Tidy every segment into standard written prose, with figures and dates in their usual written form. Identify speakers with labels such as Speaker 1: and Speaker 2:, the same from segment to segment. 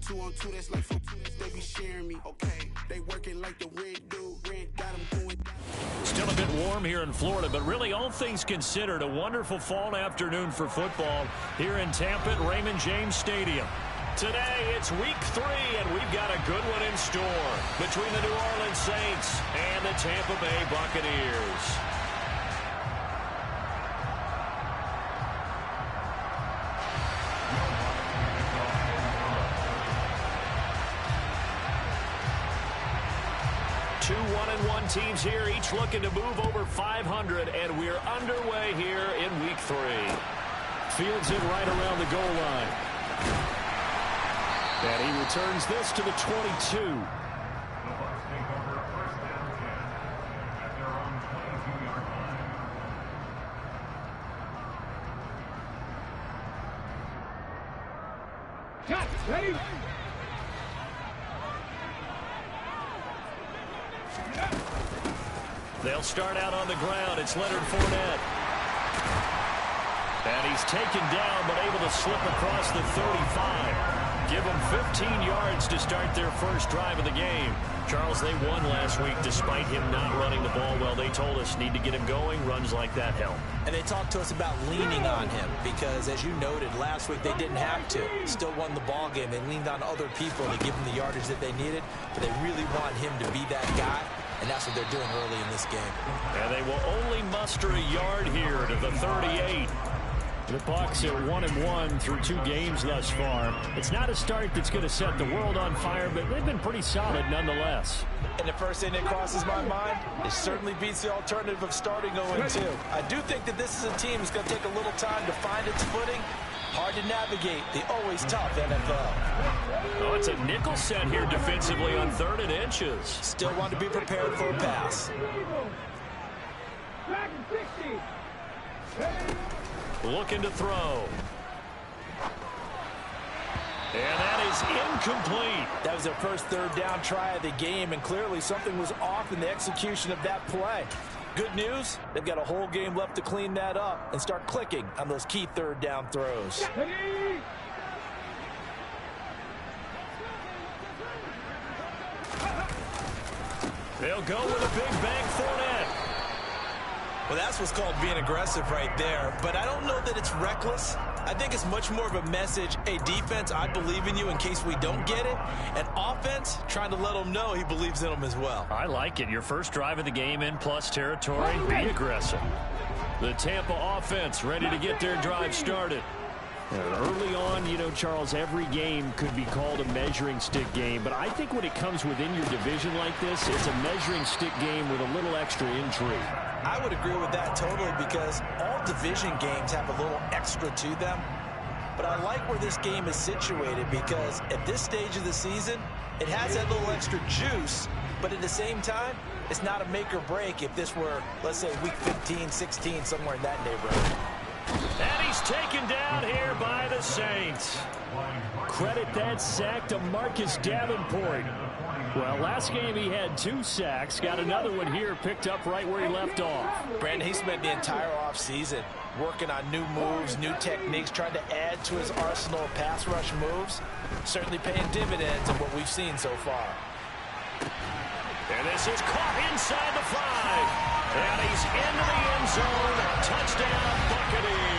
Speaker 1: 2-on-2, that's like football. They be sharing me, okay. They working like the rent dude. Rent got them going.
Speaker 2: Still a bit warm here in Florida, but really all things considered, a wonderful fall afternoon for football here in Tampa at Raymond James Stadium. Today, it's week 3, and we've got a good one in store between the New Orleans Saints and the Tampa Bay Buccaneers. Two 1-1 teams here, each looking to move over 500, and we're underway here in week 3. Fields it right around the goal line. And he returns this to the 22.
Speaker 3: Ready?
Speaker 2: They'll start out on the ground. It's Leonard Fournette. And he's taken down, but able to slip across the 35. Give them 15 yards to start their first drive of the game. Charles, they won last week despite him not running the ball well. They told us need to get him going. Runs like that help.
Speaker 4: And they talked to us about leaning on him because, as you noted, last week they didn't have to. Still won the ball game. They leaned on other people to give them the yardage that they needed, but they really want him to be that guy, and that's what they're doing early in this game.
Speaker 2: And they will only muster a yard here to the 38. The Bucs are 1-1 through 2 games thus far. It's not a start that's going to set the world on fire, but they've been pretty solid nonetheless.
Speaker 4: And the first thing that crosses my mind, it certainly beats the alternative of starting 0-2. I do think that this is a team that's going to take a little time to find its footing. Hard to navigate the always tough NFL.
Speaker 2: Oh, it's a nickel set here defensively on 3rd and inches.
Speaker 4: Still want to be prepared for a pass.
Speaker 2: Looking to throw. And that is incomplete.
Speaker 4: That was their first 3rd down try of the game, and clearly something was off in the execution of that play. Good news, they've got a whole game left to clean that up and start clicking on those key 3rd down throws.
Speaker 2: They'll go with a big bang Fournette.
Speaker 4: Well, that's what's called being aggressive right there. But I don't know that it's reckless. I think it's much more of a message, hey, defense, I believe in you in case we don't get it. And offense, trying to let them know he believes in them as well.
Speaker 2: I like it. Your first drive of the game in plus territory. Be aggressive. The Tampa offense ready to get their drive started. Early on, you know, Charles, every game could be called a measuring stick game. But I think when it comes within your division like this, it's a measuring stick game with a little extra intrigue.
Speaker 4: I would agree with that totally because all division games have a little extra to them. But I like where this game is situated because at this stage of the season, it has that little extra juice. But at the same time, it's not a make or break if this were, let's say, week 15, 16, somewhere in that neighborhood.
Speaker 2: And he's taken down here by the Saints. Credit that sack to Marcus Davenport. Well, last game he had 2 sacks. Got another one here picked up right where he left off.
Speaker 4: Brandon, he spent the entire offseason working on new moves, new techniques, trying to add to his arsenal of pass rush moves. Certainly paying dividends in what we've seen so far.
Speaker 2: And this is caught inside the 5. And he's into the end zone. Touchdown, Buccaneers.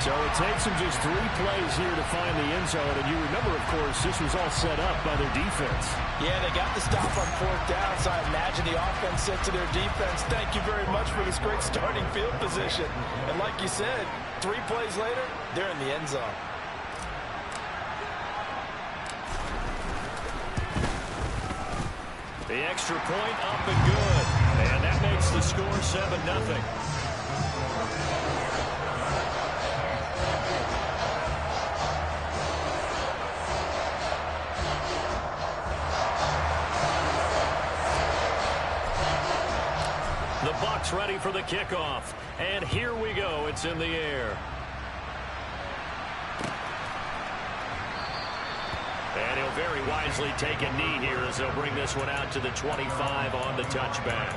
Speaker 2: So it takes them just 3 plays here to find the end zone. And you remember, of course, this was all set up by their defense.
Speaker 4: Yeah, they got the stop on 4th down, so I imagine the offense said to their defense, thank you very much for this great starting field position. And like you said, 3 plays later, they're in the end zone.
Speaker 2: The extra point up and good. And that makes the score 7-0. The Bucs ready for the kickoff. And here we go. It's in the air. And he'll very wisely take a knee here as they'll bring this one out to the 25 on the touchback.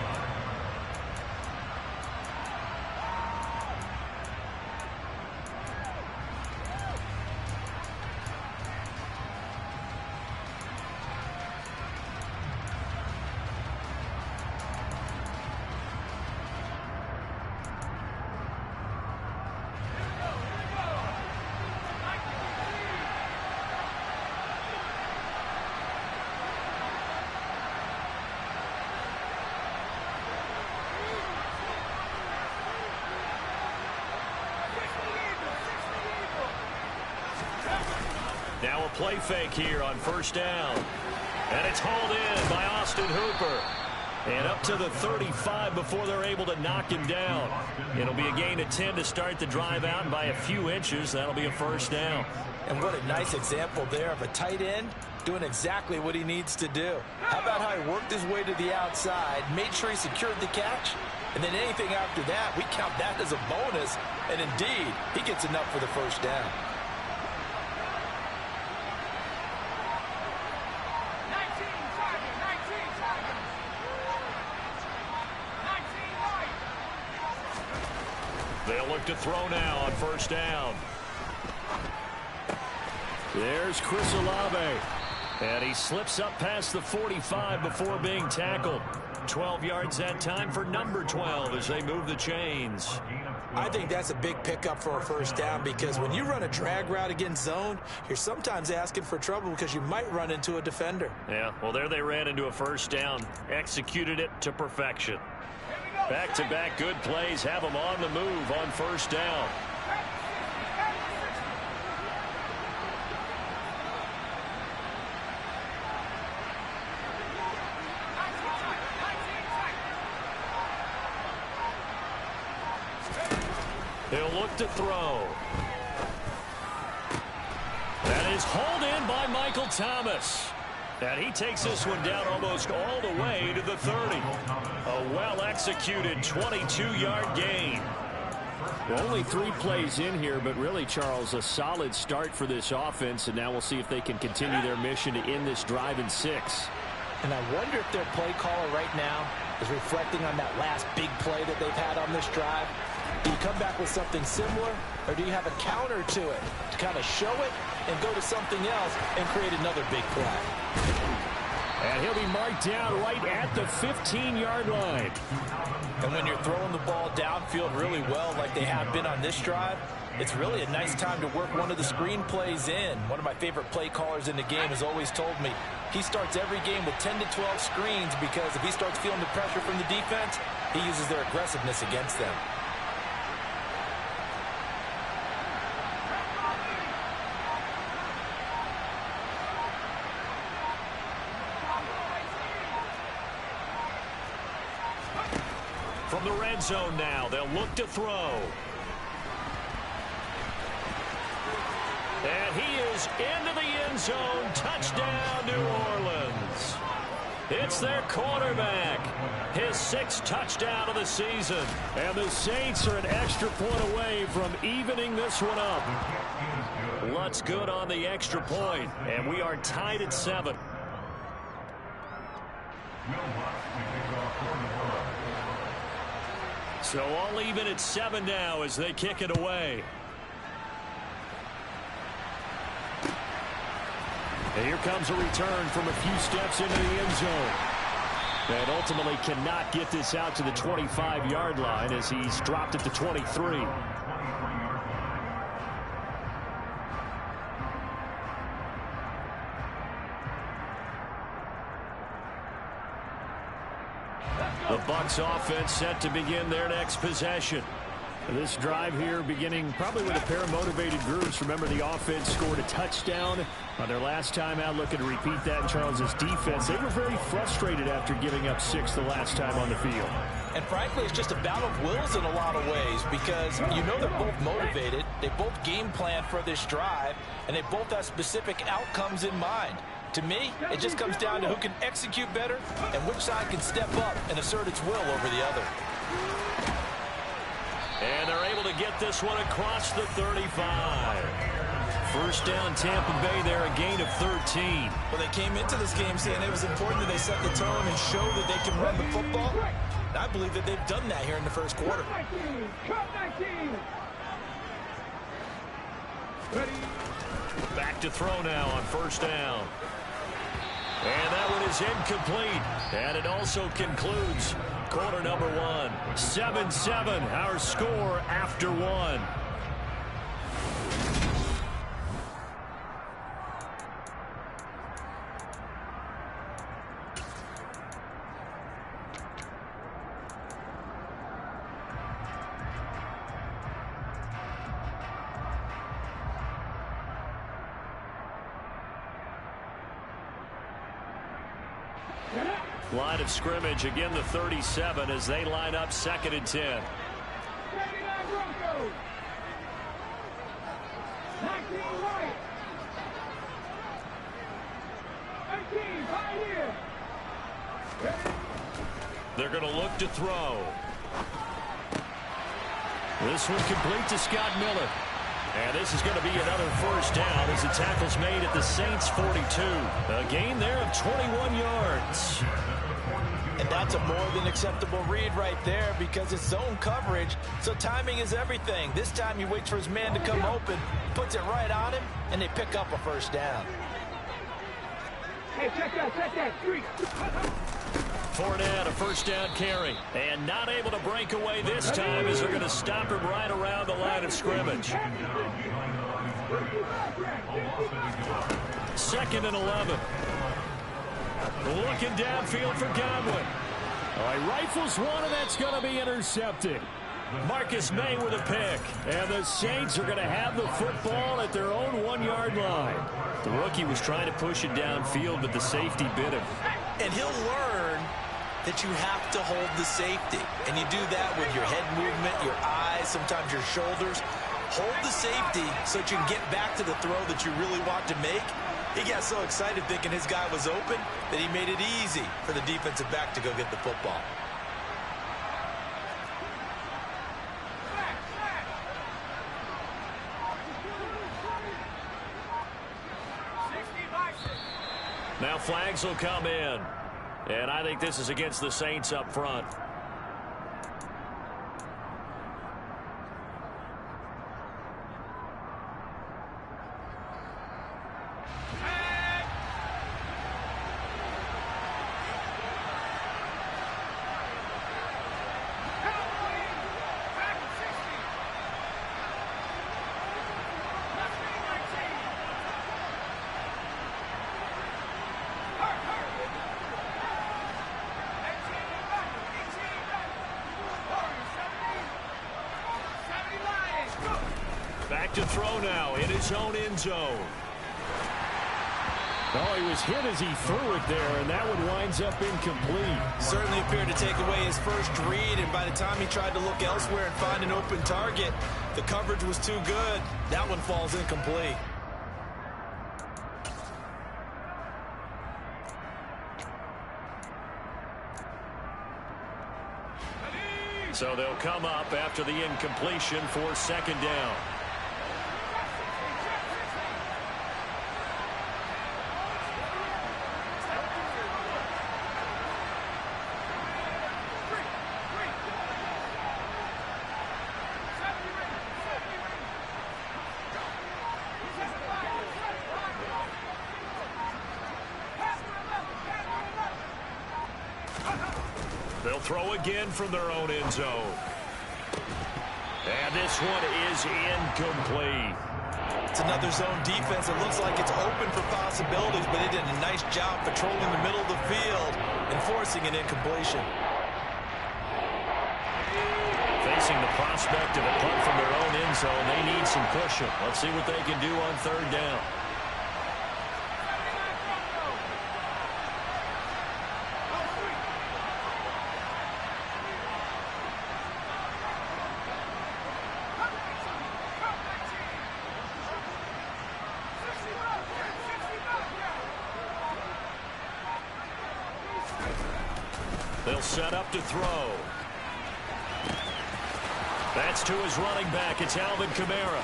Speaker 2: Now a play fake here on first down. And it's hauled in by Austin Hooper. And up to the 35 before they're able to knock him down. It'll be a gain of 10 to start the drive out, and by a few inches, that'll be a first down.
Speaker 4: And what a nice example there of a tight end doing exactly what he needs to do. How about how he worked his way to the outside, made sure he secured the catch, and then anything after that, we count that as a bonus. And indeed, he gets enough for the first down.
Speaker 2: They'll look to throw now on first down. There's Chris Olave. And he slips up past the 45 before being tackled. 12 yards that time for number 12 as they move the chains.
Speaker 4: I think that's a big pickup for a first down, because when you run a drag route against zone, you're sometimes asking for trouble because you might run into a defender.
Speaker 2: Yeah, well, there they ran into a first down. Executed it to perfection. Back-to-back good plays have them on the move on first down. He'll look to throw. That is hauled in by Michael Thomas. And he takes this one down almost all the way to the 30. A well-executed 22-yard gain. Well, only 3 plays in here, but really, Charles, a solid start for this offense. And now we'll see if they can continue their mission to end this drive in 6.
Speaker 4: And I wonder if their play caller right now is reflecting on that last big play that they've had on this drive. Do you come back with something similar, or do you have a counter to it to kind of show it and go to something else and create another big play?
Speaker 2: And he'll be marked down right at the 15-yard line.
Speaker 4: And when you're throwing the ball downfield really well like they have been on this drive, it's really a nice time to work one of the screen plays in. One of my favorite play callers in the game has always told me he starts every game with 10 to 12 screens, because if he starts feeling the pressure from the defense, he uses their aggressiveness against them.
Speaker 2: From the red zone now, they'll look to throw. And he is into the end zone. Touchdown, New Orleans. It's their quarterback. His 6th touchdown of the season. And the Saints are an extra point away from evening this one up. Lutz good on the extra point, and we are tied at 7. So all even at 7 now as they kick it away. And here comes a return from a few steps into the end zone. And ultimately cannot get this out to the 25-yard line as he's dropped at the 23. The Bucs offense set to begin their next possession. This drive here beginning probably with a pair of motivated groups. Remember, the offense scored a touchdown on their last time out. Looking to repeat that in Charles's defense. They were very frustrated after giving up 6 the last time on the field.
Speaker 4: And frankly, it's just a battle of wills in a lot of ways, because you know they're both motivated. They both game plan for this drive, and they both have specific outcomes in mind. To me, it just comes down to who can execute better and which side can step up and assert its will over the other.
Speaker 2: And they're able to get this one across the 35. First down, Tampa Bay there, a gain of 13.
Speaker 4: Well, they came into this game saying it was important that they set the tone and show that they can run the football. And I believe that they've done that here in the first quarter.
Speaker 2: Back to throw now on first down. And that one is incomplete. And it also concludes quarter number 1. 7-7, our score after 1. Line of scrimmage, again the 37 as they line up 2nd and 10. They're going to look to throw. This one complete to Scott Miller. And this is going to be another first down as the tackle's made at the Saints 42. A gain there of 21 yards.
Speaker 4: And that's a more than acceptable read right there because it's zone coverage, so timing is everything. This time he waits for his man to come open, puts it right on him, and they pick up a first down.
Speaker 3: Hey, check that, street.
Speaker 2: Fournette, a first down carry. And not able to break away this time as they're going to stop him right around the line of scrimmage. 2nd and 11. Looking downfield for Godwin. He rifles one, and that's going to be intercepted. Marcus May with a pick. And the Saints are going to have the football at their own 1-yard line. The rookie was trying to push it downfield, but the safety bit him.
Speaker 4: And he'll learn that you have to hold the safety. And you do that with your head movement, your eyes, sometimes your shoulders. Hold the safety so that you can get back to the throw that you really want to make. He got so excited thinking his guy was open that he made it easy for the defensive back to go get the football.
Speaker 2: Now flags will come in. And I think this is against the Saints up front. Back to throw now in his own end zone.
Speaker 3: Oh, he was hit as he threw it there, and that one winds up incomplete.
Speaker 4: Certainly appeared to take away his first read, and by the time he tried to look elsewhere and find an open target, the coverage was too good. That one falls incomplete.
Speaker 2: So they'll come up after the incompletion for 2nd down. They'll throw again from their own end zone. And this one is incomplete.
Speaker 4: It's another zone defense. It looks like it's open for possibilities, but they did a nice job patrolling the middle of the field and forcing an incompletion.
Speaker 2: Facing the prospect of a punt from their own end zone, they need some cushion. Let's see what they can do on 3rd down. They'll set up to throw. That's to his running back. It's Alvin Kamara.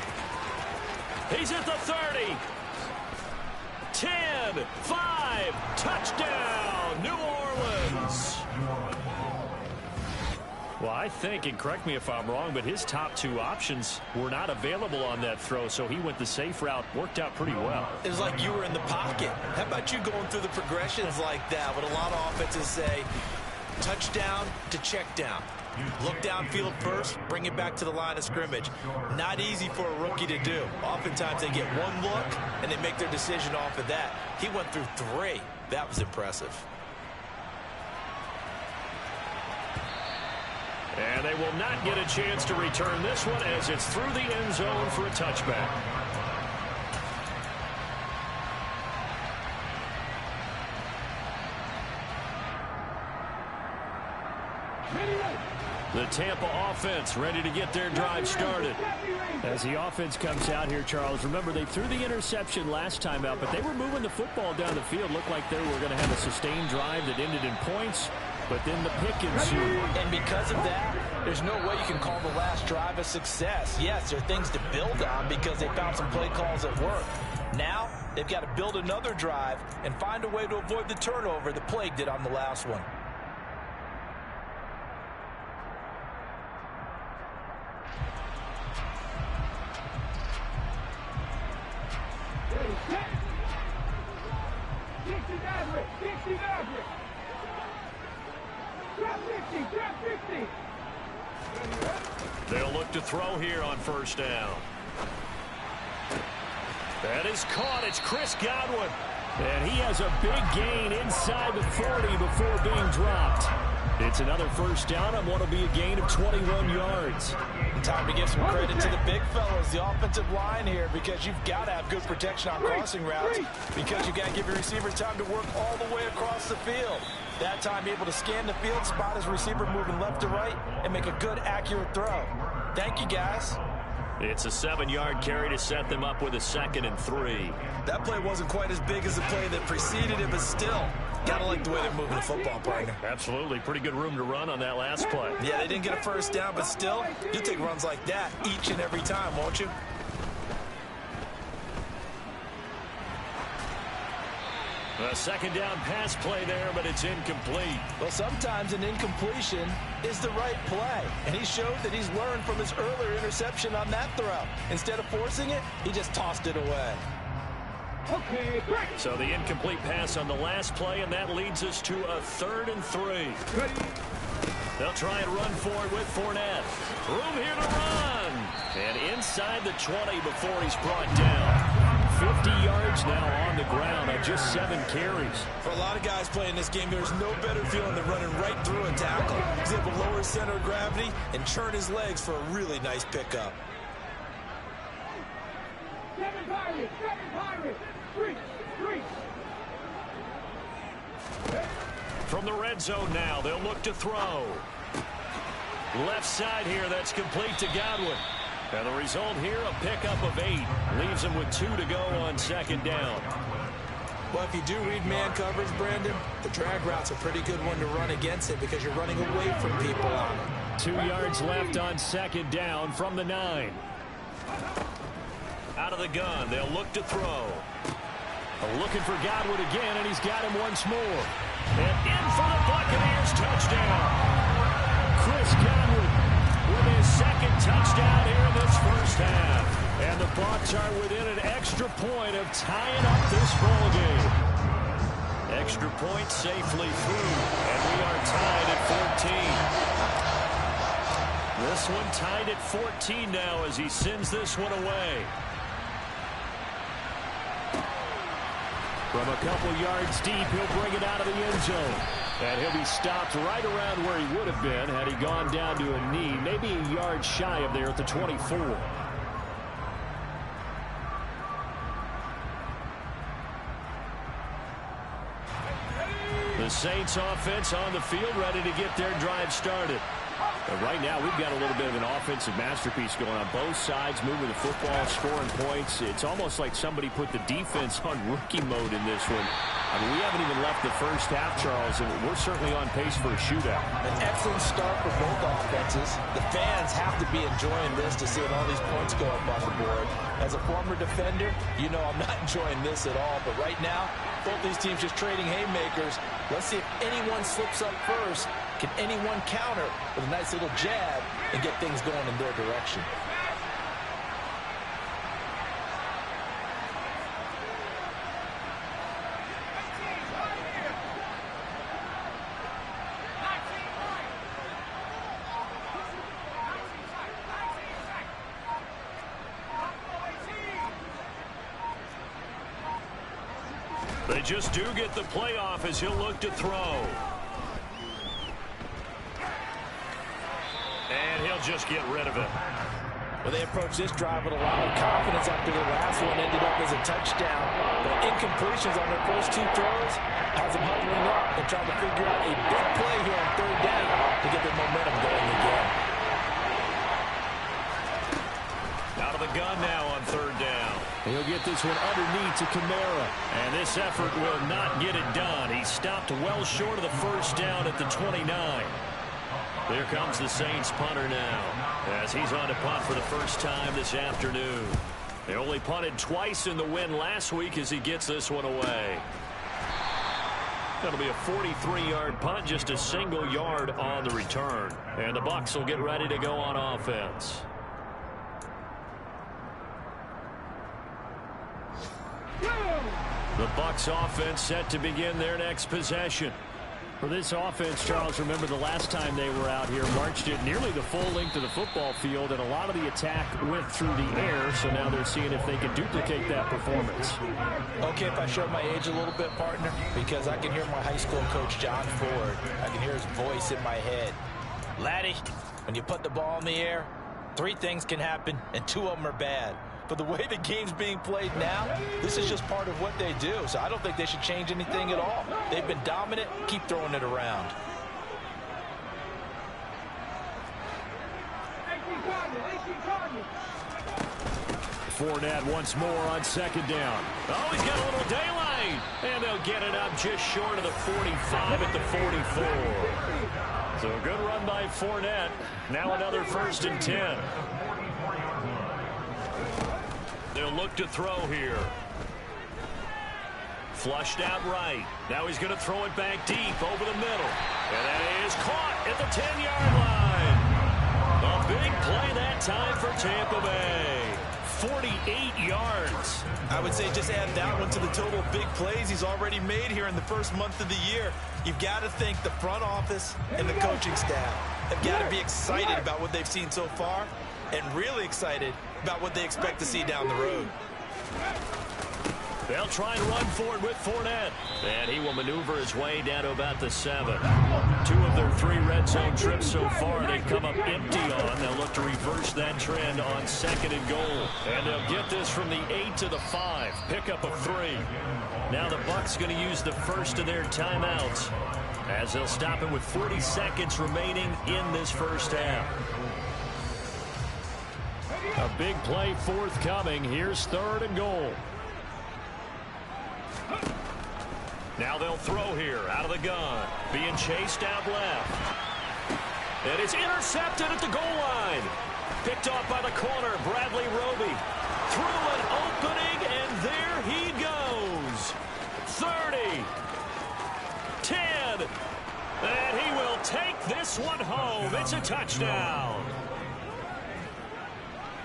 Speaker 2: He's at the 30. 10, 5, touchdown, New Orleans. Well, I think, and correct me if I'm wrong, but his top 2 options were not available on that throw, so he went the safe route. Worked out pretty well.
Speaker 4: It was like you were in the pocket. How about you going through the progressions like that? What a lot of offenses say, touchdown to check down. Look downfield first, bring it back to the line of scrimmage. Not easy for a rookie to do. Oftentimes they get one look, and they make their decision off of that. He went through 3. That was impressive.
Speaker 2: And they will not get a chance to return this one as it's through the end zone for a touchback. The Tampa offense ready to get their drive started.
Speaker 3: As the offense comes out here, Charles, remember they threw the interception last time out, but they were moving the football down the field. Looked like they were going to have a sustained drive that ended in points, but then the pick ensued.
Speaker 4: And because of that, there's no way you can call the last drive a success. Yes, there are things to build on because they found some play calls that work. Now, they've got to build another drive and find a way to avoid the turnover the Plague did on the last one.
Speaker 2: They'll look to throw here on first down. That is caught. It's Chris Godwin.
Speaker 3: And he has a big gain inside the 40 before being dropped. It's another first down on what will be a gain of 21 yards.
Speaker 4: Time to give some credit to the big fellas, the offensive line here, because you've got to have good protection on crossing routes, because you've got to give your receivers time to work all the way across the field. That time able to scan the field, spot his receiver moving left to right, and make a good, accurate throw. Thank you, guys.
Speaker 2: It's a 7-yard carry to set them up with a 2nd and 3.
Speaker 4: That play wasn't quite as big as the play that preceded it, but still, got to like the way they're moving the football, partner.
Speaker 2: Absolutely. Pretty good room to run on that last play.
Speaker 4: Yeah, they didn't get a first down, but still, you'll take runs like that each and every time, won't you?
Speaker 2: A 2nd down pass play there, but it's incomplete.
Speaker 4: Well, sometimes an incompletion is the right play, and he showed that he's learned from his earlier interception on that throw. Instead of forcing it, he just tossed it away.
Speaker 3: Okay, great.
Speaker 2: So the incomplete pass on the last play, and that leads us to a 3rd and 3. They'll try and run for it with Fournette. Room here to run. And inside the 20 before he's brought down.
Speaker 3: 50 yards now on the ground on just 7 carries.
Speaker 4: For a lot of guys playing this game, there's no better feeling than running right through a tackle. He's able to lower his center of gravity and churn his legs for a really nice pickup.
Speaker 2: From the red zone now, they'll look to throw. Left side here, that's complete to Godwin. And the result here, a pickup of 8. Leaves him with 2 to go on 2nd down.
Speaker 4: Well, if you do read man coverage, Brandon, the drag route's a pretty good one to run against it because you're running away from people on it.
Speaker 3: 2 yards left on 2nd down from the 9.
Speaker 2: Out of the gun, they'll look to throw.
Speaker 3: Looking for Godwin again, and he's got him once more.
Speaker 2: And in for the Buccaneers touchdown.
Speaker 3: Chris Godwin
Speaker 2: with his 2nd touchdown here in this first half. And the Bucs are within an extra point of tying up this ball game. Extra point safely through, and we are tied at 14. This one tied at 14 now as he sends this one away.
Speaker 3: From a couple yards deep, he'll bring it out of the end zone. And he'll be stopped right around where he would have been had he gone down to a knee, maybe a yard shy of there at the 24.
Speaker 2: The Saints offense on the field ready to get their drive started.
Speaker 3: But right now, we've got a little bit of an offensive masterpiece going on both sides, moving the football, scoring points. It's almost like somebody put the defense on rookie mode in this one. I mean, we haven't even left the first half, Charles, and we're certainly on pace for a shootout.
Speaker 4: An excellent start for both offenses. The fans have to be enjoying this to see all these points go up on the board. As a former defender, you know I'm not enjoying this at all. But right now, both these teams just trading haymakers. Let's see if anyone slips up first. Can anyone counter with a nice little jab and get things going in their direction?
Speaker 2: They just do get the playoff as he'll look to throw. And he'll just get rid of it.
Speaker 4: Well, they approach this drive with a lot of confidence after the last one ended up as a touchdown. But incompletions on their first 2 throws has them huddling up and trying to figure out a big play here on 3rd down to get their momentum going again.
Speaker 2: the gun now on third down. He'll get this one underneath to Kamara. And this effort will not get it done. He stopped well short of the first down at the 29. There comes the Saints punter now, as he's on to punt for the first time this afternoon. They only punted twice in the win last week as he gets this one away. That'll be a 43-yard punt, just a single yard on the return. And the Bucs will get ready to go on offense. The Bucs offense set to begin their next possession. For this offense, Charles, remember the last time they were out here, marched it nearly the full length of the football field, and a lot of the attack went through the air, so now they're seeing if they can duplicate that performance.
Speaker 4: Okay, if I show my age a little bit, partner, because I can hear my high school coach, John Ford. I can hear his voice in my head. Laddie, when you put the ball in the air, 3 things can happen, and 2 of them are bad. But the way the game's being played now, this is just part of what they do. So I don't think they should change anything at all. They've been dominant. Keep throwing it around.
Speaker 2: Fournette once more on second down. Oh, he's got a little daylight. And they'll get it up just short of the 45 at the 44. So a good run by Fournette. Now another 1st and 10. They'll look to throw here. Flushed out right. Now he's going to throw it back deep over the middle. And that is caught at the 10-yard line. A big play that time for Tampa Bay. 48 yards.
Speaker 4: I would say just add that one to the total big plays he's already made here in the first month of the year. You've got to think the front office and the coaching staff have got to be excited about what they've seen so far and really excited about what they expect to see down the road.
Speaker 2: They'll try and run for it with Fournette. And he will maneuver his way down to about the 7. 2 of their 3 red zone trips so far they've come up empty on. They'll look to reverse that trend on 2nd and goal. And they'll get this from the 8 to the 5. Pickup of 3. Now the Bucs going to use the first of their timeouts, as they'll stop it with 40 seconds remaining in this first half. A big play forthcoming. Here's 3rd and goal. Now they'll throw here out of the gun. Being chased out left. And it's intercepted at the goal line. Picked off by the corner, Bradley Roby. Through an opening, and there he goes. 30. 10. And he will take this one home. It's a touchdown.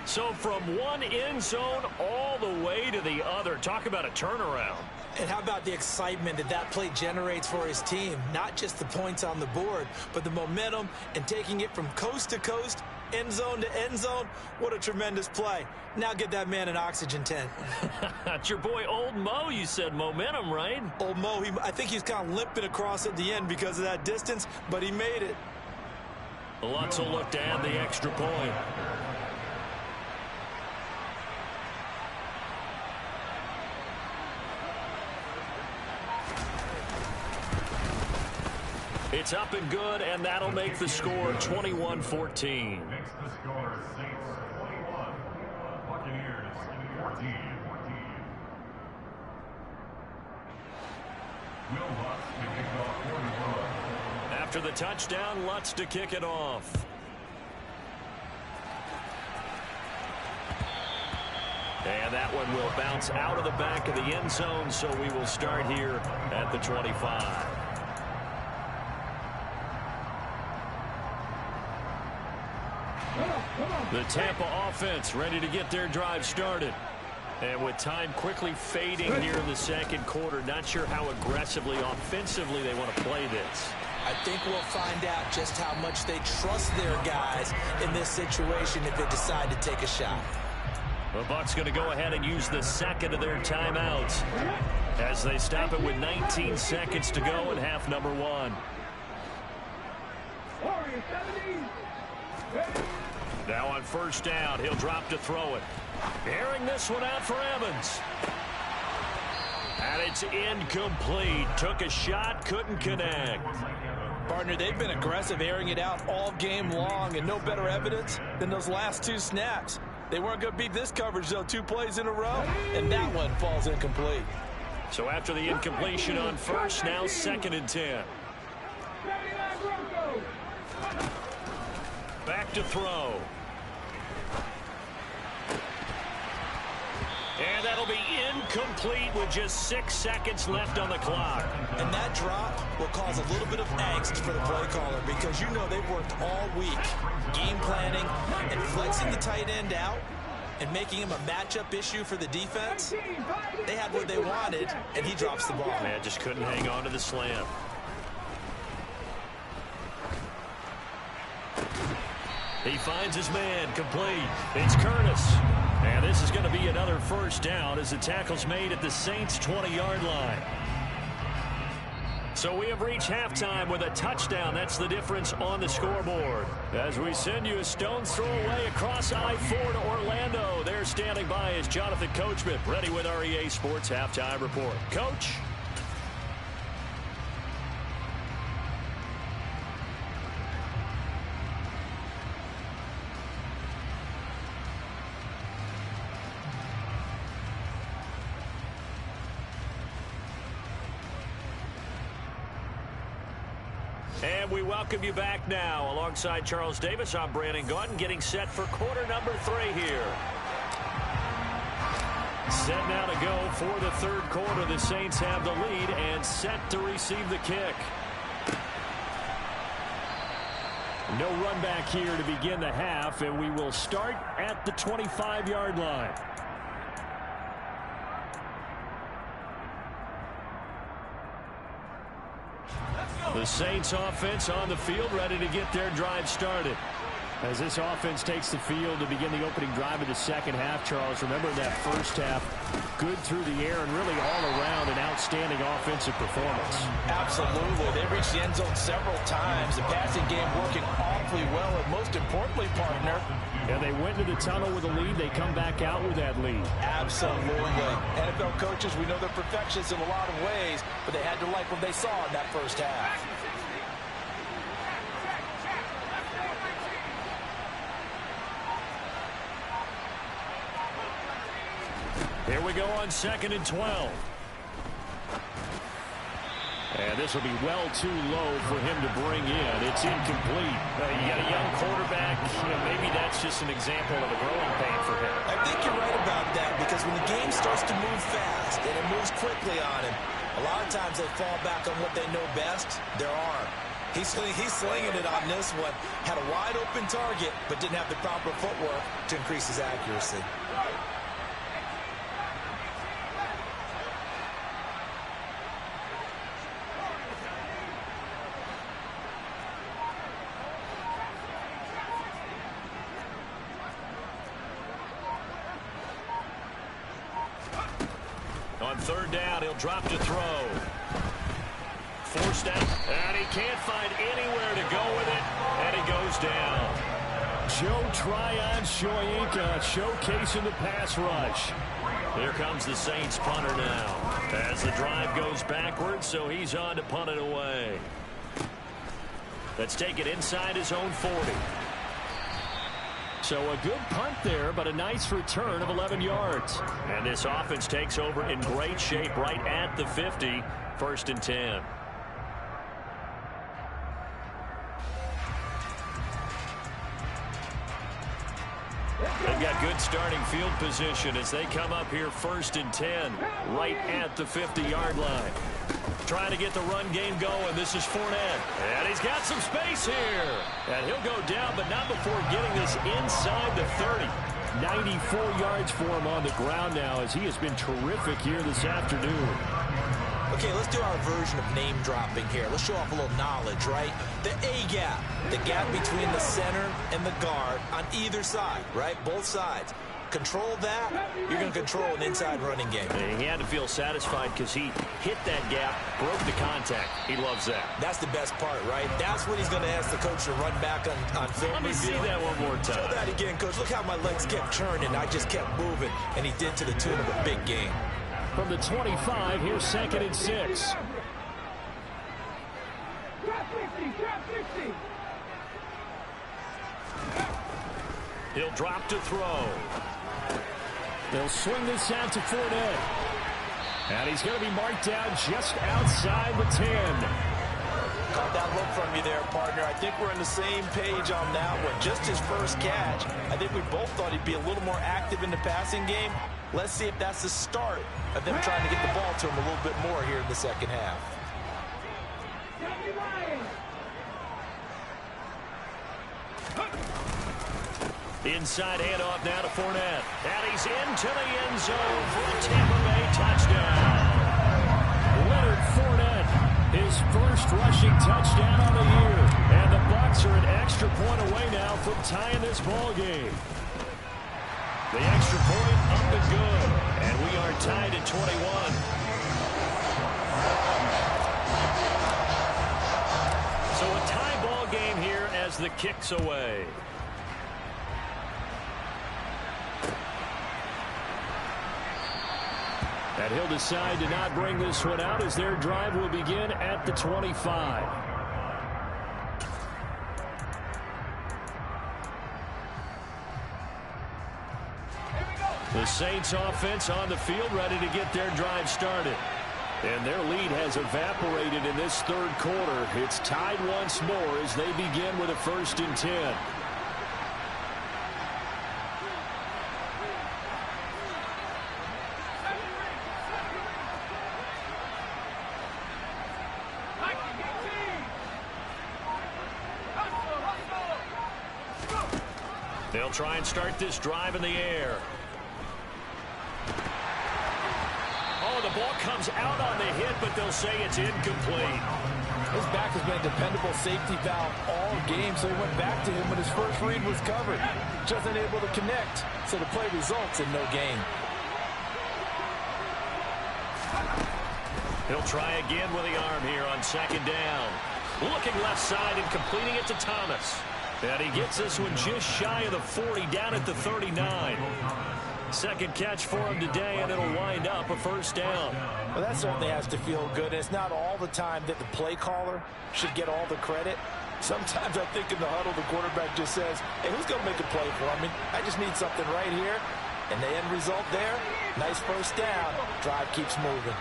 Speaker 2: So from one end zone all the way to the other. Talk about a turnaround.
Speaker 4: And how about the excitement that that play generates for his team? Not just the points on the board, but the momentum and taking it from coast to coast, end zone to end zone. What a tremendous play. Now get that man an oxygen tent.
Speaker 2: It's your boy Old Mo, you said momentum, right?
Speaker 4: Old Mo, I think he's kind of limping across at the end because of that distance, but he made it.
Speaker 2: Lutz will look to add the extra point. It's up and good, and that'll make the score 21-14.
Speaker 5: Makes the score Saints 21, Buccaneers 14. Will Lutz to kick off for the Bucs.
Speaker 2: After the touchdown, Lutz to kick it off. And that one will bounce out of the back of the end zone, so we will start here at the 25. The Tampa offense ready to get their drive started. And with time quickly fading here in the second quarter, not sure how aggressively, offensively they want to play this.
Speaker 4: I think we'll find out just how much they trust their guys in this situation if they decide to take a shot.
Speaker 2: The Bucs going to go ahead and use the second of their timeouts as they stop it with 19 seconds to go in half number 1. Now on first down, he'll drop to throw it. Airing this one out for Evans. And it's incomplete. Took a shot, couldn't connect.
Speaker 4: Partner, they've been aggressive airing it out all game long, and no better evidence than those last 2 snaps. They weren't going to beat this coverage, though. 2 plays in a row, and that one falls incomplete.
Speaker 2: So after the incompletion on first, now 2nd and 10. Back to throw. And that'll be incomplete with just 6 seconds left on the clock.
Speaker 4: And that drop will cause a little bit of angst for the play caller because you know they've worked all week game planning and flexing the tight end out and making him a matchup issue for the defense. They had what they wanted, and he drops the ball.
Speaker 2: Man, just couldn't hang on to the slam. He finds his man, complete. It's Curtis. And this is going to be another first down as the tackle's made at the Saints' 20-yard line. So we have reached halftime with a touchdown. That's the difference on the scoreboard. As we send you a stone's throw away across I-4 to Orlando. There standing by is Jonathan Coachman, ready with our EA Sports Halftime Report. Coach? And we welcome you back now. Alongside Charles Davis, I'm Brandon Gaudin, getting set for quarter number 3 here. Set now to go for the third quarter. The Saints have the lead and set to receive the kick. No run back here to begin the half, and we will start at the 25-yard line. The Saints offense on the field, ready to get their drive started. As this offense takes the field to begin the opening drive of the second half, Charles, remember that first half, good through the air and really all around an outstanding offensive performance.
Speaker 4: Absolutely. They reached the end zone several times. The passing game working awfully well, and most importantly, partner,
Speaker 2: and they went into the tunnel with a lead. They come back out with that lead.
Speaker 4: Absolutely. NFL coaches, we know they're perfectionists in a lot of ways, but they had to like what they saw in that first half.
Speaker 2: Here we go on 2nd and 12. And this will be well too low for him to bring in. It's incomplete. You got a young quarterback. Maybe that's just an example of a growing pain for him.
Speaker 4: I think you're right about that because when the game starts to move fast and it moves quickly on him, a lot of times they fall back on what they know best, their arm. He's slinging it on this one. Had a wide open target, but didn't have the proper footwork to increase his accuracy.
Speaker 2: On 3rd down, he'll drop to throw. 4th down, and he can't find anywhere to go with it, and he goes down. Joe Tryon-Shoyinka showcasing the pass rush. Here comes the Saints punter now as the drive goes backwards, so he's on to punt it away. Let's take it inside his own 40. So a good punt there, but a nice return of 11 yards. And this offense takes over in great shape right at the 50, 1st and 10. They've got good starting field position as they come up here 1st and 10, right at the 50-yard line. Trying to get the run game going. This is Fournette. And he's got some space here. And he'll go down, but not before getting this inside the 30. 94 yards for him on the ground now as he has been terrific here this afternoon.
Speaker 4: Okay, let's do our version of name dropping here. Let's show off a little knowledge, right? The A-gap, the gap between the center and the guard on either side, right? Both sides. Control that, you're going to control an inside running game.
Speaker 2: And he had to feel satisfied because he hit that gap, broke the contact. He loves that.
Speaker 4: That's the best part, right? That's what he's going to ask the coach to run back on film.
Speaker 2: Let me see that one more time.
Speaker 4: Show that again, coach. Look how my legs kept churning. I just kept moving, and he did to the tune of a big game.
Speaker 2: From the 25, here's 2nd and 6. He'll drop to throw. They'll swing this out to Fournette. And he's going to be marked down just outside the 10.
Speaker 4: Caught that look from you there, partner. I think we're on the same page on that one. Just his first catch, I think we both thought he'd be a little more active in the passing game. Let's see if that's the start of them trying to get the ball to him a little bit more here in the second half.
Speaker 2: Inside handoff now to Fournette. And he's into the end zone for a Tampa Bay touchdown. Leonard Fournette, his first rushing touchdown on the year. And the Bucs are an extra point away now from tying this ball game. The extra point up and good. And we are tied at 21. So a tie ball game here as the kick's away. And he'll decide to not bring this one out as their drive will begin at the 25. The Saints offense on the field ready to get their drive started. And their lead has evaporated in this third quarter. It's tied once more as they begin with a 1st and 10. They'll try and start this drive in the air. Oh, the ball comes out on the hit, but they'll say it's incomplete.
Speaker 4: His back has been a dependable safety valve all game, so he went back to him when his first read was covered. Just unable to connect, so the play results in no gain.
Speaker 2: He'll try again with the arm here on 2nd down. Looking left side and completing it to Thomas. And he gets this one just shy of the 40, down at the 39. Second catch for him today, and it'll wind up a 1st down.
Speaker 4: Well, that certainly has to feel good. It's not all the time that the play caller should get all the credit. Sometimes I think in the huddle, the quarterback just says, hey, who's going to make a play for me? I just need something right here. And the end result there, nice 1st down. Drive keeps moving.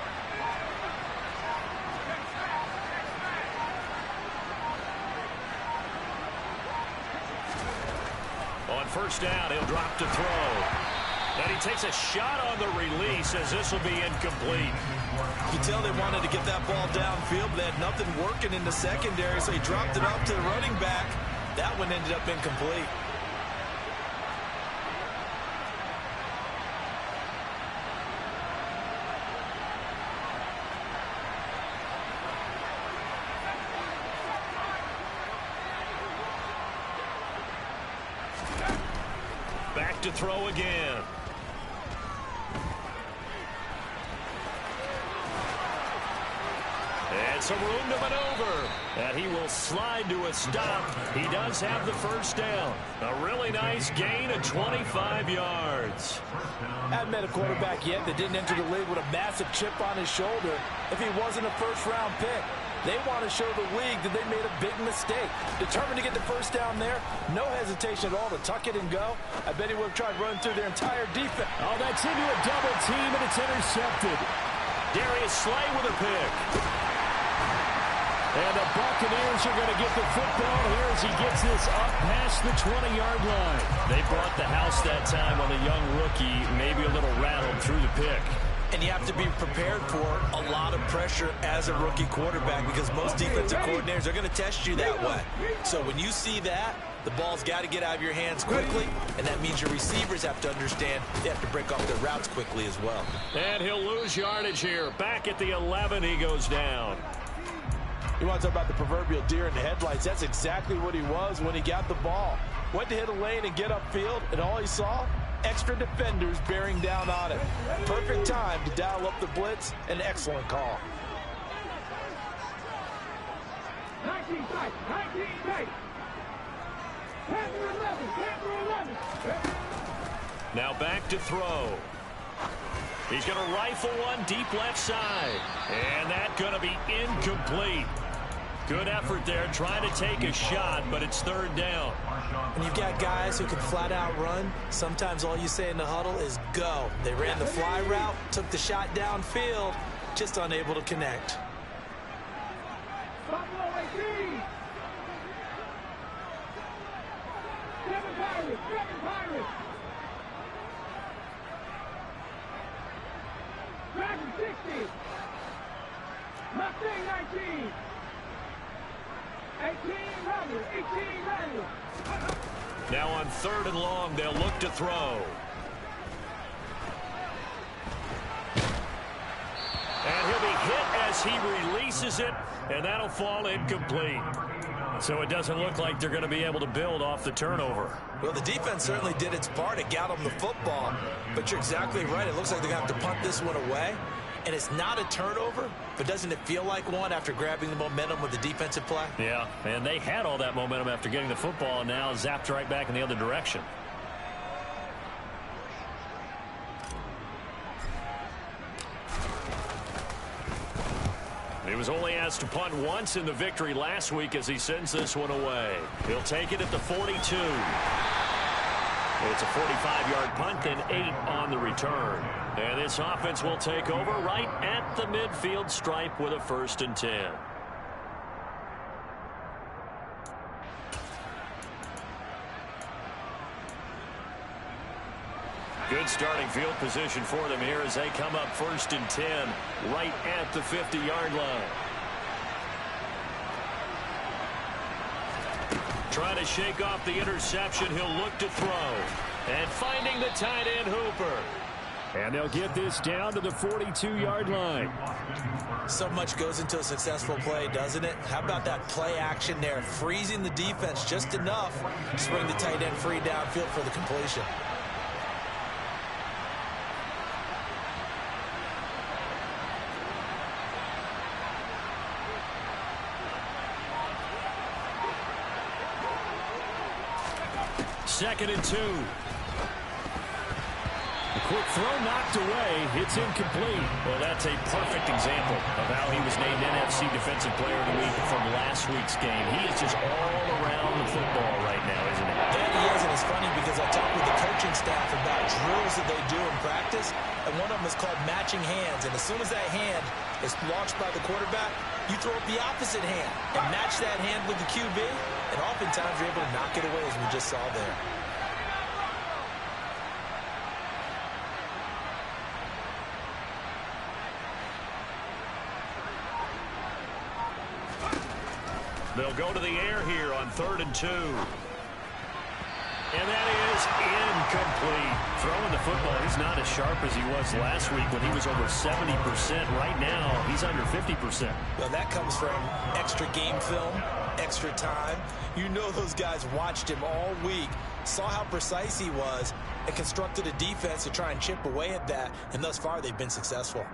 Speaker 2: On 1st down, he'll drop to throw. And he takes a shot on the release as this will be incomplete.
Speaker 4: You can tell they wanted to get that ball downfield, but they had nothing working in the secondary, so he dropped it up to the running back. That one ended up incomplete.
Speaker 2: Back to throw again. And some room to maneuver. And he will slide to a stop. He does have the 1st down. A really nice gain of 25 yards.
Speaker 4: Haven't met a quarterback yet that didn't enter the league with a massive chip on his shoulder if he wasn't a 1st-round pick. They want to show the league that they made a big mistake. Determined to get the 1st down there. No hesitation at all to tuck it and go. I bet he would have tried running through their entire defense.
Speaker 2: Oh, that's into a double team, and it's intercepted. Darius Slay with a pick. And the Buccaneers are going to get the football here as he gets this up past the 20-yard line. They brought the house that time on the young rookie, maybe a little rattled through the pick.
Speaker 4: And you have to be prepared for a lot of pressure as a rookie quarterback because most defensive coordinators are going to test you that way. So when you see that, the ball's got to get out of your hands quickly, and that means your receivers have to understand they have to break off their routes quickly as well.
Speaker 2: And he'll lose yardage here. Back at the 11, he goes down.
Speaker 4: You want to talk about the proverbial deer in the headlights. That's exactly what he was when he got the ball. Went to hit a lane and get upfield, and all he saw, extra defenders bearing down on him. Perfect time to dial up the blitz. An excellent call.
Speaker 2: Now back to throw. He's going to rifle one deep left side. And that's going to be incomplete. Good effort there, trying to take a shot, but it's third down.
Speaker 4: When you've got guys who can flat out run, sometimes all you say in the huddle is go. They ran the fly route, took the shot downfield, just unable to connect.
Speaker 2: Now on third and long, they'll look to throw. And he'll be hit as he releases it, and that'll fall incomplete. So it doesn't look like they're going to be able to build off the turnover.
Speaker 4: Well, the defense certainly did its part to get them the football, but you're exactly right. It looks like they're going to have to punt this one away. And it's not a turnover, but doesn't it feel like one after grabbing the momentum with the defensive play?
Speaker 2: Yeah, and they had all that momentum after getting the football, and now zapped right back in the other direction. He was only asked to punt once in the victory last week as he sends this one away. He'll take it at the 42. It's a 45-yard punt, then 8 on the return. And this offense will take over right at the midfield stripe with a 1st and 10. Good starting field position for them here as they come up 1st and 10 right at the 50-yard line. Trying to shake off the interception, he'll look to throw. And finding the tight end Hooper. And they'll get this down to the 42-yard line.
Speaker 4: So much goes into a successful play, doesn't it? How about that play action there? Freezing the defense just enough to bring the tight end free downfield for the completion.
Speaker 2: Second and 2. A quick throw knocked away. It's incomplete. Well, that's a perfect example of how he was named NFC Defensive Player of the Week from last week's game. He is just all around the football right now, isn't he?
Speaker 4: Yeah, he is, and it's funny because I talked with the coaching staff about drills that they do in practice, and one of them is called matching hands. And as soon as that hand is launched by the quarterback, you throw up the opposite hand and match that hand with the QB, and oftentimes you're able to knock it away, as we just saw there.
Speaker 2: They'll go to the air here on 3rd and 2. And that is incomplete. Throwing the football, he's not as sharp as he was last week when he was over 70%. Right now, he's under 50%.
Speaker 4: Well, that comes from extra game film, extra time. You know those guys watched him all week, saw how precise he was, and constructed a defense to try and chip away at that. And thus far, they've been successful.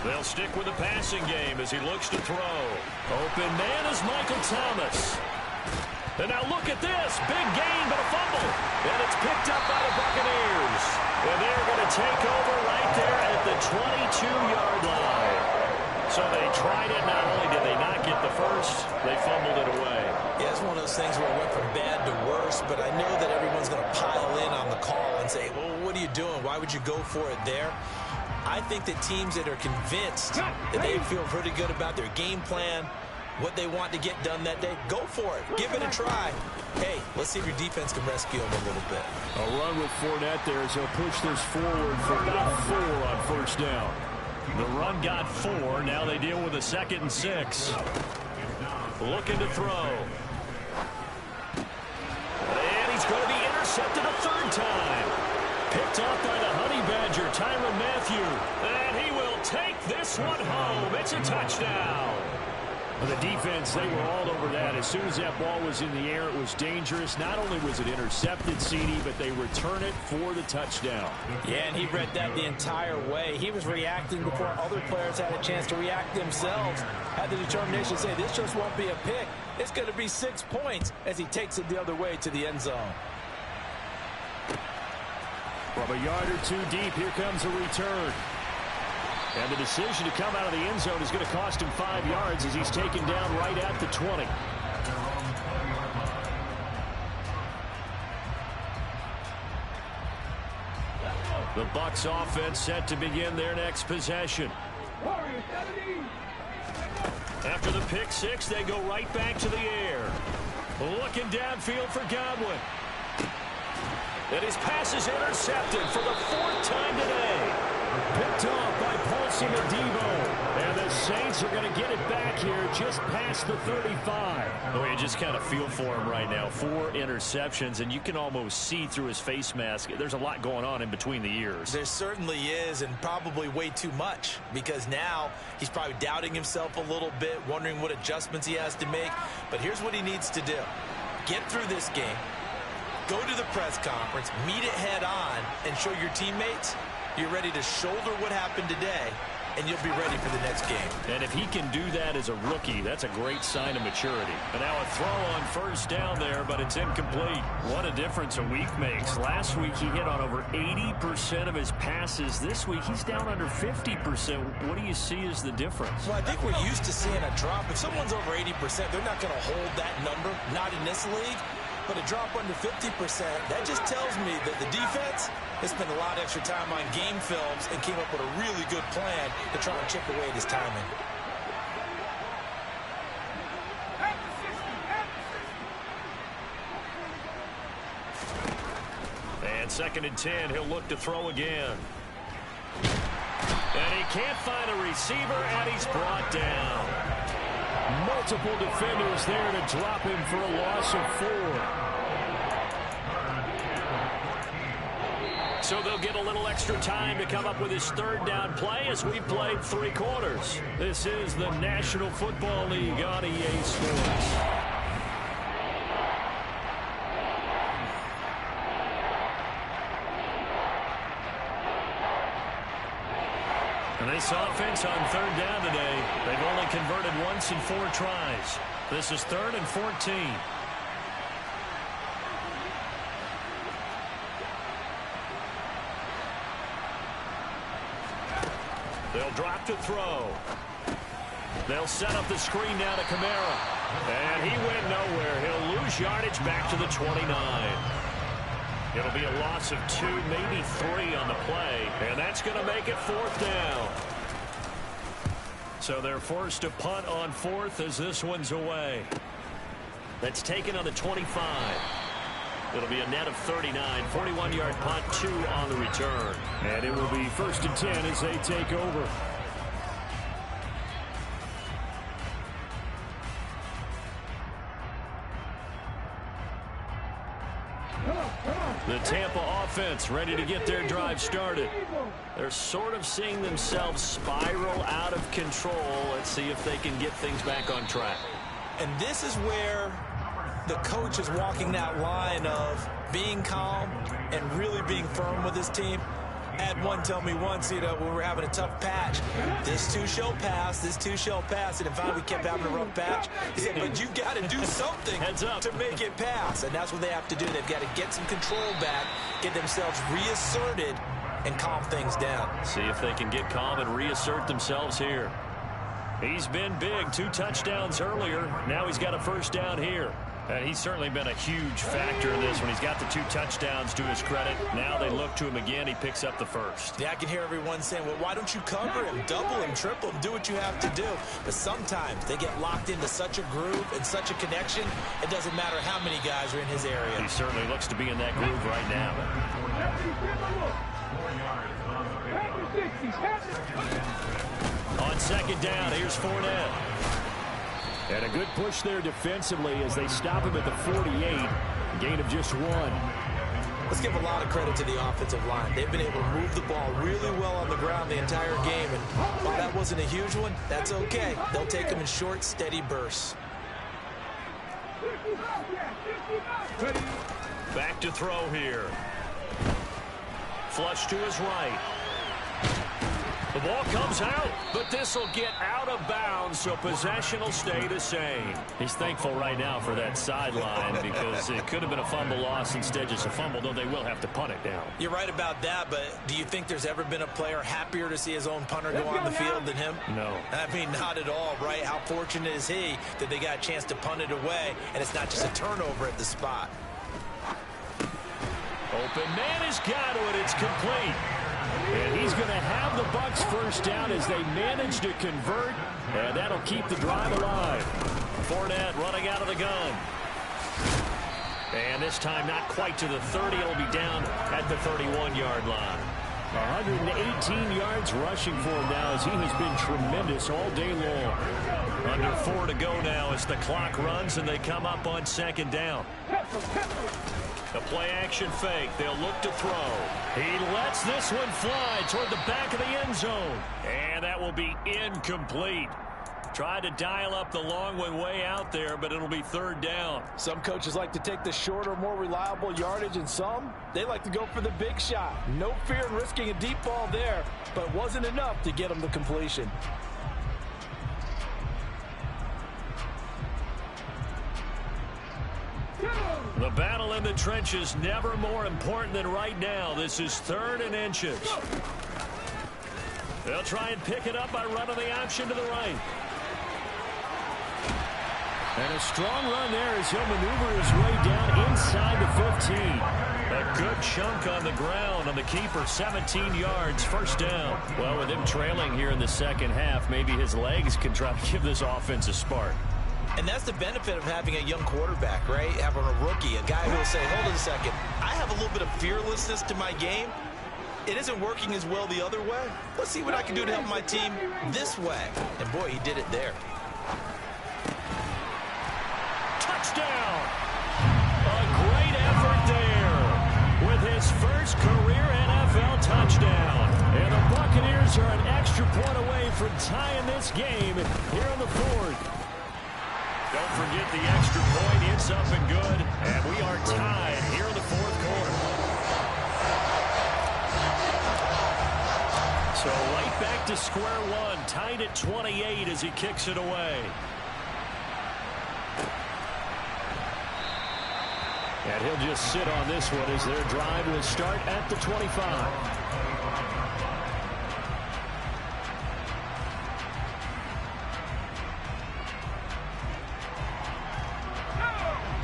Speaker 2: They'll stick with the passing game as he looks to throw. Open man is Michael Thomas. And now look at this. Big gain, but a fumble. And it's picked up by the Buccaneers. And they're going to take over right there at the 22-yard line. So they tried it. Not only did they not get the first, they fumbled it away.
Speaker 4: Yeah, it's one of those things where it went from bad to worse, but I know that everyone's going to pile in on the call and say, well, what are you doing? Why would you go for it there? I think that teams that are convinced that they feel pretty good about their game plan, what they want to get done that day, go for it. Give it a try. Hey, let's see if your defense can rescue them a little bit.
Speaker 2: A run with Fournette there as he'll push this forward for about 4 on 1st down. The run got 4. Now they deal with a 2nd and 6. Looking to throw. And he's going to be intercepted a 3rd time. Picked off by the Honey Badger, Tyrann Mathieu. And he will take this one home. It's a touchdown. Well, the defense, they were all over that. As soon as that ball was in the air, it was dangerous. Not only was it intercepted, CD, but they return it for the touchdown.
Speaker 4: Yeah, and he read that the entire way. He was reacting before other players had a chance to react themselves. Had the determination to say, this just won't be a pick. It's going to be 6 points as he takes it the other way to the end zone.
Speaker 2: From a yard or two deep, here comes a return. And the decision to come out of the end zone is going to cost him 5 yards as he's taken down right at the 20. The Bucs offense set to begin their next possession. After the pick six, they go right back to the air. Looking downfield for Godwin. And his pass is intercepted for the 4th time today. Picked off by Paulson and Debo. And the Saints are going to get it back here just past the 35. Oh, you just kind of feel for him right now. 4 interceptions, and you can almost see through his face mask. There's a lot going on in between the ears.
Speaker 4: There certainly is, and probably way too much, because now he's probably doubting himself a little bit, wondering what adjustments he has to make. But here's what he needs to do. Get through this game. Go to the press conference, meet it head on, and show your teammates you're ready to shoulder what happened today, and you'll be ready for the next game.
Speaker 2: And if he can do that as a rookie, that's a great sign of maturity. And now a throw on first down there, but it's incomplete. What a difference a week makes. Last week he hit on over 80% of his passes. This week he's down under 50%. What do you see as the difference?
Speaker 4: Well, I think we're used to seeing a drop. If someone's over 80%, they're not going to hold that number, not in this league. But a drop under 50%, that just tells me that the defense has spent a lot of extra time on game films and came up with a really good plan to try to chip away at his timing.
Speaker 2: And 2nd and 10, he'll look to throw again. And he can't find a receiver, and he's brought down. Multiple defenders there to drop him for a loss of 4. So they'll get a little extra time to come up with his 3rd down play as we played 3 quarters. This is the National Football League on EA Sports. And this offense on 3rd down today, they've only converted once in 4 tries. This is 3rd and 14. They'll drop to throw. They'll set up the screen now to Kamara. And he went nowhere. He'll lose yardage back to the 29. It'll be a loss of 2, maybe 3 on the play. And that's going to make it 4th down. So they're forced to punt on 4th as this one's away. That's taken on the 25. It'll be a net of 39. 41-yard punt, 2 on the return. And it will be 1st and 10 as they take over. The Tampa offense ready to get their drive started. They're sort of seeing themselves spiral out of control. Let's see if they can get things back on track.
Speaker 4: And this is where the coach is walking that line of being calm and really being firm with his team. I had one tell me once, when we were having a tough patch, this too shall pass, this too shall pass. And finally we kept having a rough patch. He said, but you've got to do something to make it pass. And that's what they have to do. They've got to get some control back, get themselves reasserted, and calm things down.
Speaker 2: See if they can get calm and reassert themselves here. He's been big, 2 touchdowns earlier. Now he's got a 1st down here. And he's certainly been a huge factor in this when he's got the 2 touchdowns to his credit. Now they look to him again. He picks up the 1st.
Speaker 4: Yeah, I can hear everyone saying, well, why don't you cover him, double him, triple him, do what you have to do. But sometimes they get locked into such a groove and such a connection, it doesn't matter how many guys are in his area.
Speaker 2: He certainly looks to be in that groove right now. On 2nd down, here's Fournette. And a good push there defensively as they stop him at the 48. Gain of just 1.
Speaker 4: Let's give a lot of credit to the offensive line. They've been able to move the ball really well on the ground the entire game. And while that wasn't a huge one, that's okay. They'll take them in short, steady bursts.
Speaker 2: Back to throw here. Flush to his right. The ball comes out, but this will get out of bounds, so possession will stay the same. He's thankful right now for that sideline because it could have been a fumble loss, instead just a fumble, though they will have to punt it down.
Speaker 4: You're right about that, but do you think there's ever been a player happier to see his own punter go on the field than him?
Speaker 2: No.
Speaker 4: I mean, not at all, right? How fortunate is he that they got a chance to punt it away, and it's not just a turnover at the spot.
Speaker 2: Open man has got it. It's complete. And he's going to have the Bucs first down as they manage to convert, and that'll keep the drive alive. Fournette running out of the gun. And this time not quite to the 30. It'll be down at the 31-yard line. 118 yards rushing for him now as he has been tremendous all day long. Under 4 to go now as the clock runs and they come up on second down. The play-action fake. They'll look to throw. He lets this one fly toward the back of the end zone. And that will be incomplete. Tried to dial up the long one way out there, but it'll be third down.
Speaker 6: Some coaches like to take the shorter, more reliable yardage, and some, they like to go for the big shot. No fear in risking a deep ball there, but it wasn't enough to get them the completion.
Speaker 2: The battle in the trenches never more important than right now. This is 3rd and inches. They'll try and pick it up by running the option to the right. And a strong run there as he'll maneuver his way down inside the 15. A good chunk on the ground on the keeper, 17 yards, first down. Well, with him trailing here in the second half, maybe his legs can try to give this offense a spark.
Speaker 4: And that's the benefit of having a young quarterback, right? Having a rookie, a guy who will say, hold on a second, I have a little bit of fearlessness to my game. It isn't working as well the other way. Let's see what I can do to help my team this way. And boy, he did it there.
Speaker 2: Touchdown! A great effort there with his first career NFL touchdown. And the Buccaneers are an extra point away from tying this game here in the 4th. Don't forget the extra point. It's up and good. And we are tied here in the 4th quarter. So right back to square one. Tied at 28 as he kicks it away. And he'll just sit on this one as their drive will start at the 25.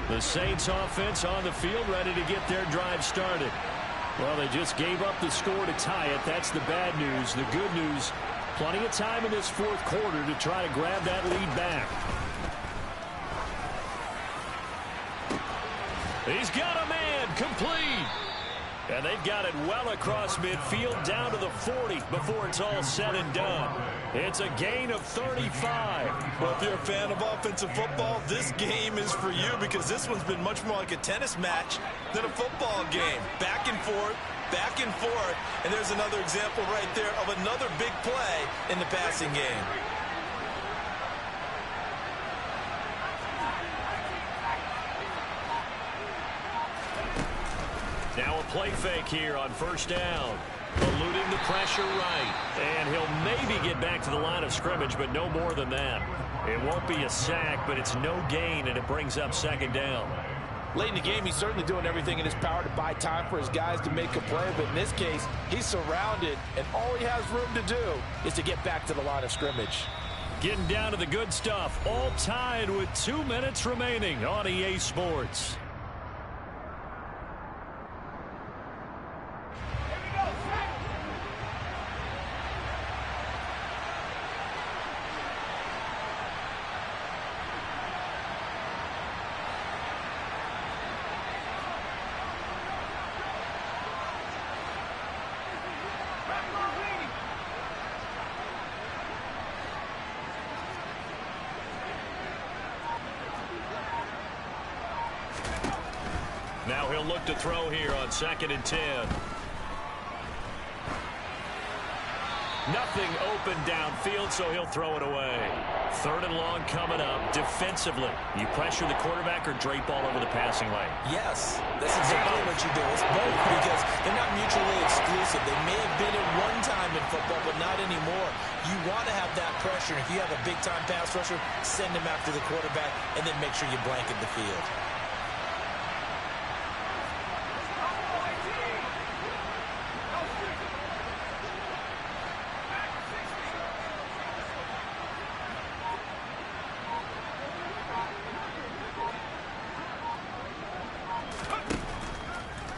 Speaker 2: The Saints offense on the field ready to get their drive started. Well, they just gave up the score to tie it. That's the bad news. The good news, plenty of time in this 4th quarter to try to grab that lead back. He's got a man, complete. And they've got it well across midfield down to the 40 before it's all said and done. It's a gain of 35.
Speaker 4: Well, if you're a fan of offensive football, this game is for you because this one's been much more like a tennis match than a football game. Back and forth, and there's another example right there of another big play in the passing game.
Speaker 2: Now a play fake here on first down. Eluding the pressure right. And he'll maybe get back to the line of scrimmage, but no more than that. It won't be a sack, but it's no gain, and it brings up second down.
Speaker 6: Late in the game, he's certainly doing everything in his power to buy time for his guys to make a play. But in this case, he's surrounded, and all he has room to do is to get back to the line of scrimmage.
Speaker 2: Getting down to the good stuff. All tied with 2 minutes remaining on EA Sports. Now he'll look to throw here on 2nd and 10. Nothing open downfield, so he'll throw it away. 3rd and long coming up. Defensively, you pressure the quarterback or drape all over the passing lane?
Speaker 4: Yes, that's exactly what you do. It's both because they're not mutually exclusive. They may have been at one time in football, but not anymore. You want to have that pressure. If you have a big-time pass rusher, send him after the quarterback, and then make sure you blanket the field.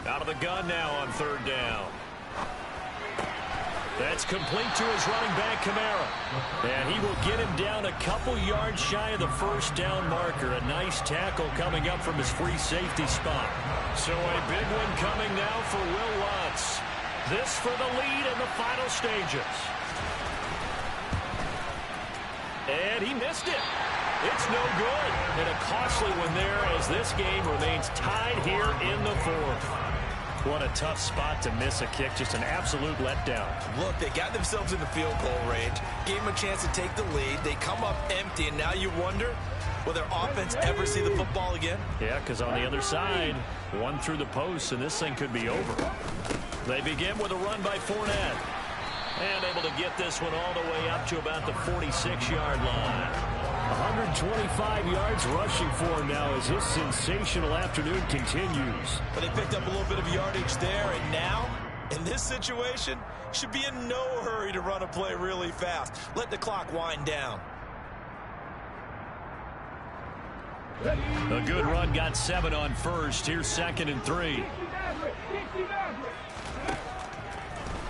Speaker 2: Out of the gun now on 3rd down. That's complete to his running back, Kamara. And he will get him down a couple yards shy of the 1st down marker. A nice tackle coming up from his free safety spot. So a big one coming now for Will Lutz. This for the lead in the final stages. And he missed it. It's no good. And a costly one there as this game remains tied here in the 4th. What a tough spot to miss a kick. Just an absolute letdown.
Speaker 4: Look, they got themselves in the field goal range, gave them a chance to take the lead. They come up empty, and now you wonder, will their offense ever see the football again?
Speaker 2: Yeah, because on the other side, one through the post, and this thing could be over. They begin with a run by Fournette. And able to get this one all the way up to about the 46-yard line. 125 yards rushing for him now as his sensational afternoon continues.
Speaker 4: But they picked up a little bit of yardage there, and now, in this situation, should be in no hurry to run a play really fast. Let the clock wind down.
Speaker 2: A good run, got 7 on 1st. Here's 2nd and 3.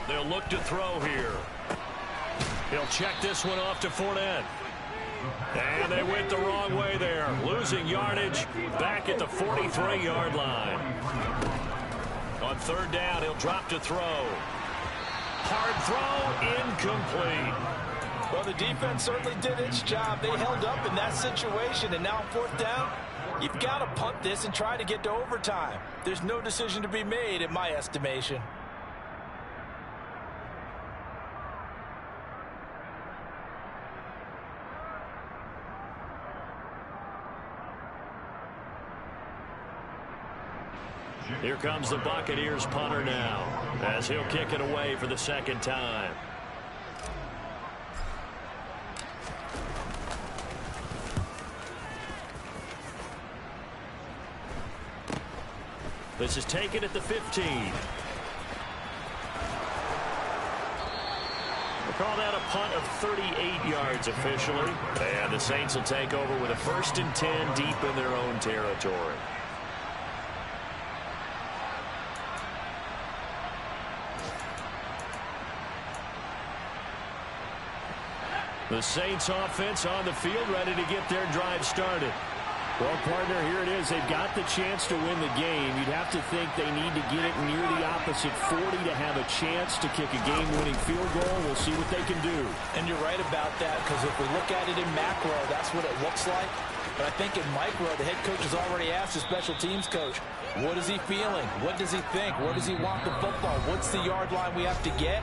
Speaker 2: They'll look to throw here. He'll check this one off to Fournette. And they went the wrong way there. Losing yardage back at the 43-yard line. On 3rd down, he'll drop to throw. Hard throw, incomplete.
Speaker 4: Well, the defense certainly did its job. They held up in that situation, and now 4th down, you've got to punt this and try to get to overtime. There's no decision to be made, in my estimation.
Speaker 2: Here comes the Buccaneers punter now, as he'll kick it away for the 2nd time. This is taken at the 15. We'll call that a punt of 38 yards officially. And the Saints will take over with a 1st and 10 deep in their own territory. The Saints offense on the field, ready to get their drive started.
Speaker 3: Well, partner, here it is. They've got the chance to win the game. You'd have to think they need to get it near the opposite 40 to have a chance to kick a game-winning field goal. We'll see what they can do.
Speaker 4: And you're right about that, because if we look at it in macro, that's what it looks like. But I think in micro, the head coach has already asked the special teams coach, what is he feeling? What does he think? Where does he want the football? What's the yard line we have to get?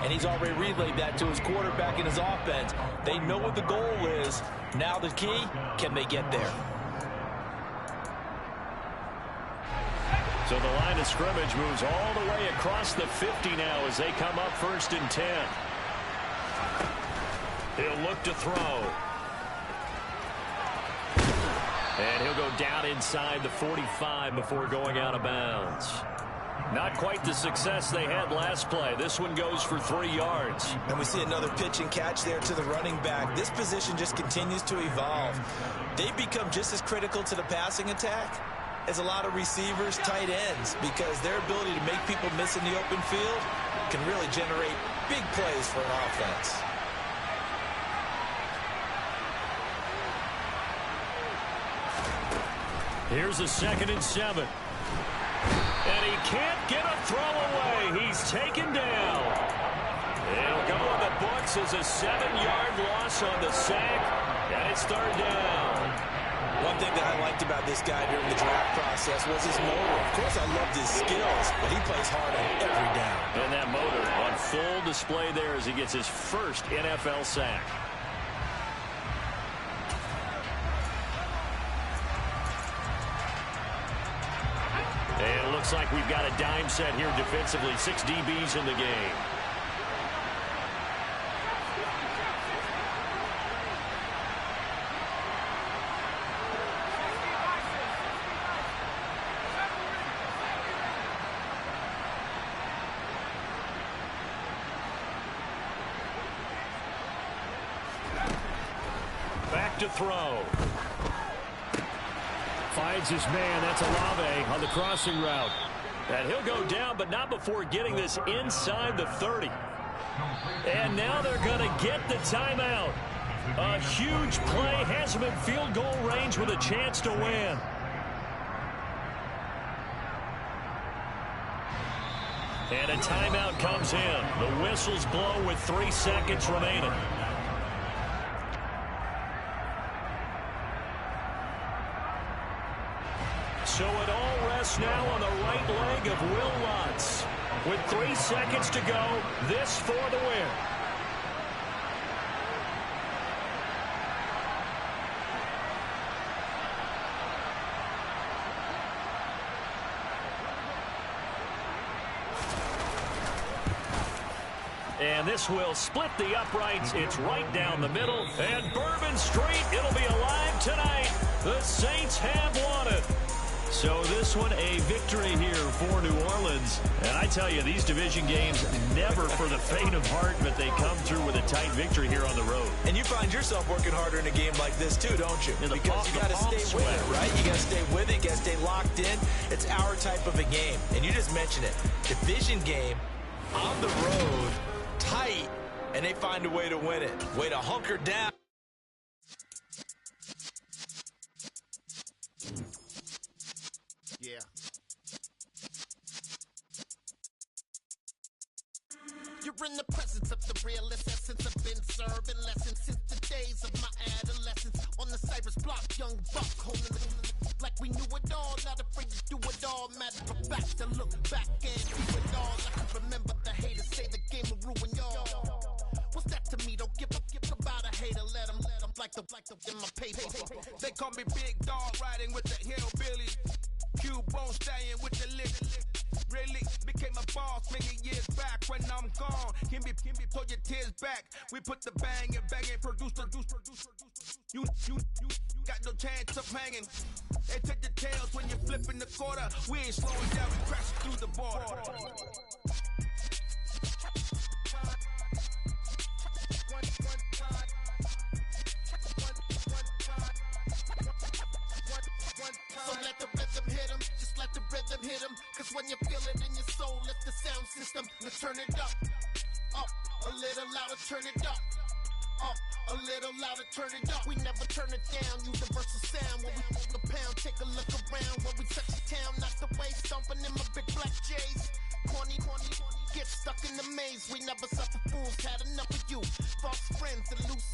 Speaker 4: And he's already relayed that to his quarterback and his offense. They know what the goal is. Now the key, can they get there?
Speaker 2: So the line of scrimmage moves all the way across the 50 now as they come up 1st and 10. He'll look to throw. And he'll go down inside the 45 before going out of bounds. Not quite the success they had last play. This one goes for 3 yards.
Speaker 4: And we see another pitch and catch there to the running back. This position just continues to evolve. They become just as critical to the passing attack as a lot of receivers, tight ends, because their ability to make people miss in the open field can really generate big plays for an offense.
Speaker 2: Here's a 2nd and 7. And he can't get a throw away. He's taken down. It'll go on the books as a 7-yard loss on the sack. And it's 3rd down.
Speaker 4: One thing that I liked about this guy during the draft process was his motor. Of course, I loved his skills, but he plays hard on every down.
Speaker 3: And that motor on full display there as he gets his first NFL sack. And it looks like we've got a dime set here defensively. 6 DBs in the game. Back to throw. Finds his man. That's Olave on the crossing route. And he'll go down, but not before getting this inside the 30. And now they're going to get the timeout. A huge play has him in field goal range with a chance to win. And a timeout comes in. The whistles blow with 3 seconds remaining. So it all rests now on the right leg of Will Lutz. With 3 seconds to go, this for the win. And this will split the uprights. It's right down the middle. And Bourbon Street, it'll be alive tonight. The Saints have won it. So this one, a victory here for New Orleans. And I tell you, these division games, never for the faint of heart, but they come through with a tight victory here on the road.
Speaker 4: And you find yourself working harder in a game like this too, don't you? Because you got to stay with it, right? You got to stay with it. You got to stay locked in. It's our type of a game. And you just mentioned it. Division game, on the road, tight, and they find a way to win it. Way to hunker down.
Speaker 1: Yeah. You're in the presence of the realest essence. I've been serving lessons since the days of my adolescence. On the Cypress block, young buck holding it like we knew it all. Not afraid to do it all. Matter of fact, to look back and do it all. I can remember the haters say the game will ruin y'all. What's that to me? Don't give about a hater. Let them like the in my paper.
Speaker 7: They call me Big Dog, riding with the hillbilly. Q-Bone staying with the lick. Really became a boss many years back. When I'm gone, can be pull your tears back. We put the bang and produce. You got no chance of hanging. They take the tails when you're flipping the quarter. We ain't slowing down, we crashing through the border.
Speaker 1: So let the rhythm hit him, just let the rhythm hit him. Cause when you feel it in your soul, lift the sound system. Let's turn it up, a little louder, turn it up, a little louder, turn it up. We never turn it down, universal sound. When we move the pound, take a look around. When we touch the town, knock the way, stomping in my big black J's. Corny, get stuck in the maze. We never suffer fools, had enough of you. False friends and loose